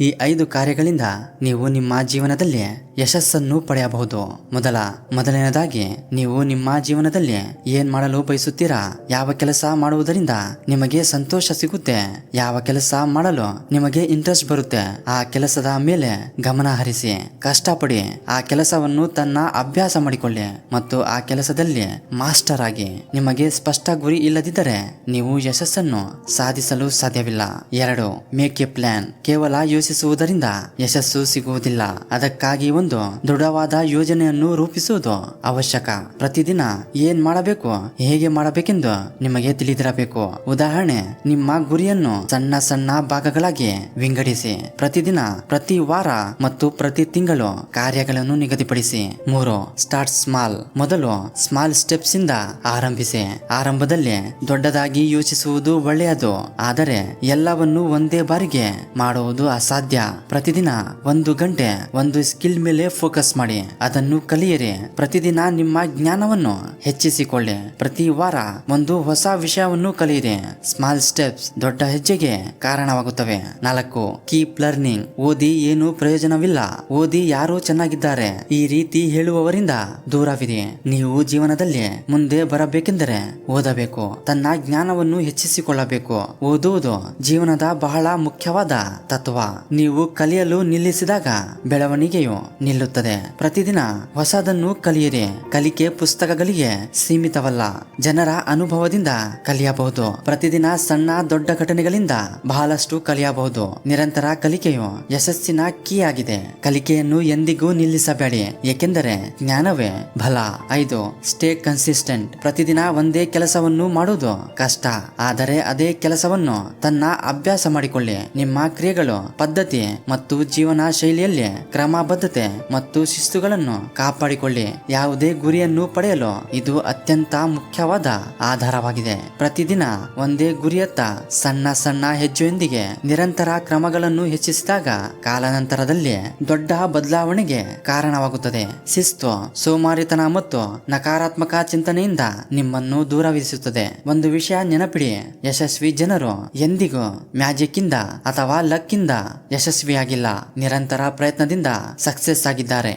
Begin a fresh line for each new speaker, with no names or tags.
ಈ 5 ಕಾರ್ಯಗಳಿಂದ ನೀವು ನಿಮ್ಮ ಜೀವನದಲ್ಲಿ ಯಶಸ್ಸನ್ನು ಪಡೆಯಬಹುದು. ಮೊದಲನೇದಾಗಿ ನೀವು ನಿಮ್ಮ ಜೀವನದಲ್ಲಿ ಏನ್ ಮಾಡಲು ಬಯಸುತ್ತೀರಾ, ಯಾವ ಕೆಲಸ ಮಾಡುವುದರಿಂದ ನಿಮಗೆ ಸಂತೋಷ ಸಿಗುತ್ತೆ, ಯಾವ ಕೆಲಸ ಮಾಡಲು ನಿಮಗೆ ಇಂಟ್ರೆಸ್ಟ್ ಬರುತ್ತೆ, ಆ ಕೆಲಸದ ಮೇಲೆ ಗಮನ ಹರಿಸಿ, ಕಷ್ಟಪಡಿ, ಆ ಕೆಲಸವನ್ನು ತನ್ನ ಅಭ್ಯಾಸ ಮಾಡಿಕೊಳ್ಳಿ ಮತ್ತು ಆ ಕೆಲಸದಲ್ಲಿ ಮಾಸ್ಟರ್ ಆಗಿ. ನಿಮಗೆ ಸ್ಪಷ್ಟ ಗುರಿ ಇಲ್ಲದಿದ್ದರೆ ನೀವು ಯಶಸ್ಸನ್ನು ಸಾಧಿಸಲು ಸಾಧ್ಯವಿಲ್ಲ. 2. Make A plan. ಕೇವಲ ಯೋಚಿಸುವುದರಿಂದ ಯಶಸ್ಸು ಸಿಗುವುದಿಲ್ಲ. ಅದಕ್ಕಾಗಿ ಒಂದು ದೃಢವಾದ ಯೋಜನೆಯನ್ನು ರೂಪಿಸುವುದು ಅವಶ್ಯಕ. ಪ್ರತಿದಿನ ಏನ್ ಮಾಡಬೇಕು, ಹೇಗೆ ಮಾಡಬೇಕೆಂದು ನಿಮಗೆ ತಿಳಿದಿರಬೇಕು. ಉದಾಹರಣೆ, ನಿಮ್ಮ ಗುರಿಯನ್ನು ಸಣ್ಣ ಸಣ್ಣ ಭಾಗಗಳಾಗಿ ವಿಂಗಡಿಸಿ. ಪ್ರತಿದಿನ, ಪ್ರತಿ ವಾರ ಮತ್ತು ಪ್ರತಿ ತಿಂಗಳು ಕಾರ್ಯಗಳನ್ನು ನಿಗದಿಪಡಿಸಿ. 3. Start small. ಮೊದಲು ಸ್ಮಾಲ್ ಸ್ಟೆಪ್ಸ್ ಇಂದ ಆರಂಭಿಸಿ. ಆರಂಭದಲ್ಲಿ ದೊಡ್ಡದಾಗಿ ಯೋಚಿಸುವುದು ಒಳ್ಳೆಯದು, ಆದರೆ ಎಲ್ಲವನ್ನು ಒಂದೇ ಬಾರಿಗೆ ಮಾಡುವುದು ಅಸಾಧ್ಯ. ಪ್ರತಿದಿನ 1 ಗಂಟೆ ಒಂದು ಸ್ಕಿಲ್ ಮೇಲೆ ಫೋಕಸ್ ಮಾಡಿ, ಅದನ್ನು ಕಲಿಯಿರಿ. ಪ್ರತಿದಿನ ನಿಮ್ಮ ಜ್ಞಾನವನ್ನು ಹೆಚ್ಚಿಸಿಕೊಳ್ಳಿ. ಪ್ರತಿ ವಾರ ಒಂದು ಹೊಸ ವಿಷಯವನ್ನು ಕಲಿಯಿರಿ. ಸ್ಮಾಲ್ ಸ್ಟೆಪ್ಸ್ ದೊಡ್ಡ ಹೆಜ್ಜೆಗೆ ಕಾರಣವಾಗುತ್ತವೆ. 4. Keep learning. ಓದಿ ಏನು ಪ್ರಯೋಜನವಿಲ್ಲ, ಓದಿ ಯಾರು ಚೆನ್ನಾಗಿದ್ದಾರೆ, ಈ ರೀತಿ ಹೇಳುವವರಿಂದ ದೂರವಿರಿ. ನೀವು ಜೀವನದಲ್ಲಿ ಮುಂದೆ ಬರಬೇಕೆಂದರೆ ಓದಬೇಕು, ತನ್ನ ಜ್ಞಾನವನ್ನು ಹೆಚ್ಚಿಸಿಕೊಳ್ಳಬೇಕು. ಓದುವುದು ಜೀವನದ ಬಹಳ ಮುಖ್ಯವಾದ ತತ್ವ. ನೀವು ಕಲಿಯಲು ನಿಲ್ಲಿಸಿದಾಗ ಬೆಳವಣಿಗೆಯು ನಿಲ್ಲುತ್ತದೆ. ಪ್ರತಿದಿನ ಹೊಸದನ್ನು ಕಲಿಯಿರಿ. ಕಲಿಕೆ ಪುಸ್ತಕಗಳಿಗೆ ಸೀಮಿತವಲ್ಲ, ಜನರ ಅನುಭವದಿಂದ ಕಲಿಯಬಹುದು. ಪ್ರತಿದಿನ ಸಣ್ಣ ದೊಡ್ಡ ಘಟನೆಗಳಿಂದ ಬಹಳಷ್ಟು ಕಲಿಯಬಹುದು. ನಿರಂತರ ಕಲಿಕೆಯು ಯಶಸ್ಸಿನ ಕೀ ಆಗಿದೆ. ಕಲಿಕೆಯನ್ನು ಎಂದಿಗೂ ನಿಲ್ಲಿಸಬೇಡಿ, ಏಕೆಂದರೆ ಜ್ಞಾನವೇ ಬಲ. 5. Stay consistent. ಪ್ರತಿದಿನ ಒಂದೇ ಕೆಲಸವನ್ನು ಮಾಡುವುದು ಕಷ್ಟ, ಆದರೆ ಅದೇ ಕೆಲಸವನ್ನು ತನ್ನ ಅಭ್ಯಾಸ ಮಾಡಿಕೊಳ್ಳಿ. ನಿಮ್ಮ ಕ್ರಿಯೆಗಳು, ಪದ್ಧತಿ ಮತ್ತು ಜೀವನ ಶೈಲಿಯಲ್ಲಿ ಕ್ರಮಬದ್ಧತೆ ಮತ್ತು ಶಿಸ್ತುಗಳನ್ನು ಕಾಪಾಡಿಕೊಳ್ಳಿ. ಯಾವುದೇ ಗುರಿಯನ್ನು ಪಡೆಯಲು ಇದು ಅತ್ಯಂತ ಮುಖ್ಯವಾದ ಆಧಾರವಾಗಿದೆ. ಪ್ರತಿದಿನ ಒಂದೇ ಗುರಿಯತ್ತ ಸಣ್ಣ ಸಣ್ಣ ಹೆಜ್ಜೆಯೊಂದಿಗೆ ನಿರಂತರ ಕ್ರಮಗಳನ್ನು ಹೆಚ್ಚಿಸಿದಾಗ ಕಾಲಾನಂತರದಲ್ಲಿ ದೊಡ್ಡ ಬದಲಾವಣೆಗೆ ಕಾರಣವಾಗುತ್ತದೆ. ಶಿಸ್ತು, ಸೋಮಾರಿತನ ಮತ್ತು ನಕಾರಾತ್ಮಕ ಚಿಂತನೆಯಿಂದ ನಿಮ್ಮನ್ನು ದೂರವಿರಿಸುತ್ತದೆ. ಒಂದು ವಿಷಯ ನೆನಪಿಡಿ, ಯಶಸ್ವಿ ಜನರು ಎಂದಿಗೂ ಮ್ಯಾಜಿಕ್ ಇಂದ ಅಥವಾ ಲಕ್ ಇಂದ ಯಶಸ್ವಿಯಾಗಿಲ್ಲ, ನಿರಂತರ ಪ್ರಯತ್ನದಿಂದ ಸಕ್ಸೆಸ್ ಆಗಿದ್ದಾರೆ.